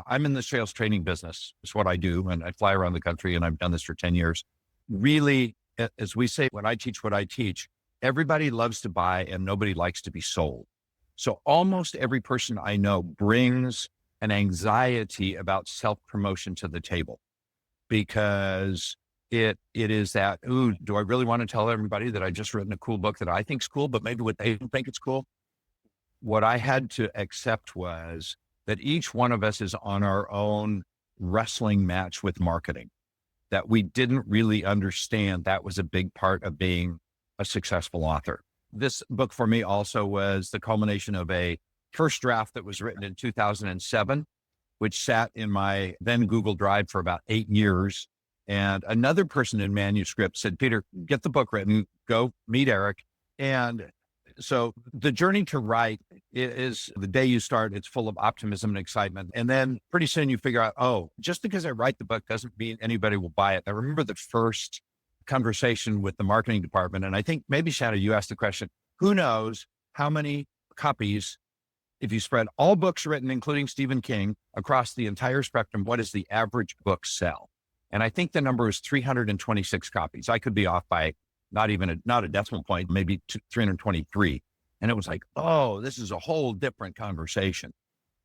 I'm in the sales training business. It's what I do. And I fly around the country and I've done this for 10 years. Really, as we say, when I teach what I teach, everybody loves to buy and nobody likes to be sold. So almost every person I know brings an anxiety about self-promotion to the table because it is that, ooh, do I really want to tell everybody that I just written a cool book that I think's cool, but maybe what they don't think it's cool? What I had to accept was that each one of us is on our own wrestling match with marketing, that we didn't really understand that was a big part of being a successful author. This book for me also was the culmination of a first draft that was written in 2007, which sat in my then Google Drive for about 8 years. And another person in manuscript said, Peter, get the book written, go meet Eric. And so the journey to write is the day you start, it's full of optimism and excitement. And then pretty soon you figure out, oh, just because I write the book doesn't mean anybody will buy it. I remember the first conversation with the marketing department. And I think maybe Shanna, you asked the question, who knows how many copies, if you spread all books written, including Stephen King, across the entire spectrum, what does the average book sell? And I think the number is 326 copies. I could be off by not a decimal point, maybe 323. And it was like, oh, this is a whole different conversation.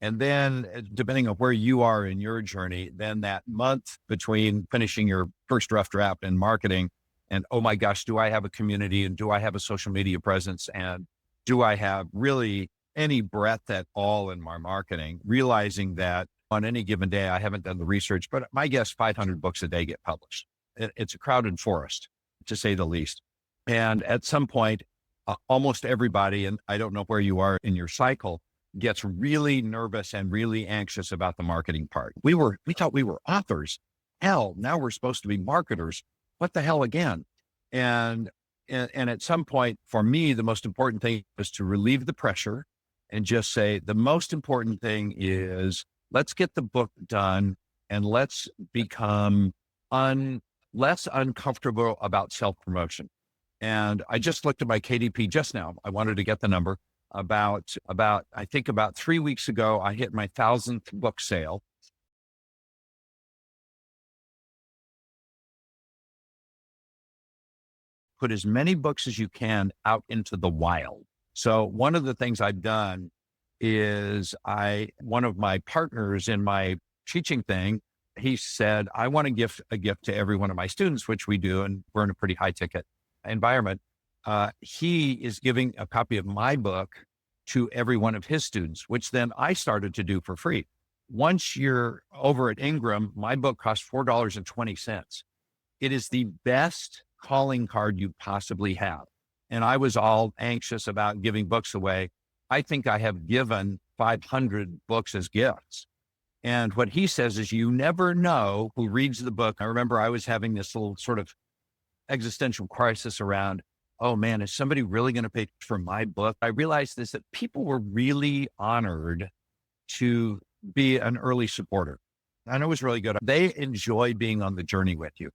And then depending on where you are in your journey, then that month between finishing your first rough draft and marketing and, oh my gosh, do I have a community and do I have a social media presence? And do I have really any breadth at all in my marketing? Realizing that on any given day, I haven't done the research, but my guess 500 books a day get published. It's a crowded forest, to say the least. And at some point, almost everybody, and I don't know where you are in your cycle, gets really nervous and really anxious about the marketing part. We thought we were authors. Hell, now we're supposed to be marketers. What the hell again? And at some point, for me, the most important thing is to relieve the pressure and just say, the most important thing is let's get the book done and let's become less uncomfortable about self-promotion. And I just looked at my KDP just now. I wanted to get the number. I think about 3 weeks ago, I hit my 1,000th book sale. Put as many books as you can out into the wild. So one of the things I've done is one of my partners in my teaching thing, he said, I want to give a gift to every one of my students, which we do. And we're in a pretty high ticket environment. He is giving a copy of my book to every one of his students, which then I started to do for free. Once you're over at Ingram, my book costs $4.20. It is the best calling card you possibly have. And I was all anxious about giving books away. I think I have given 500 books as gifts. And what he says is you never know who reads the book. I remember I was having this little sort of existential crisis around, oh man, is somebody really going to pay for my book? I realized that people were really honored to be an early supporter. And it was really good. They enjoy being on the journey with you.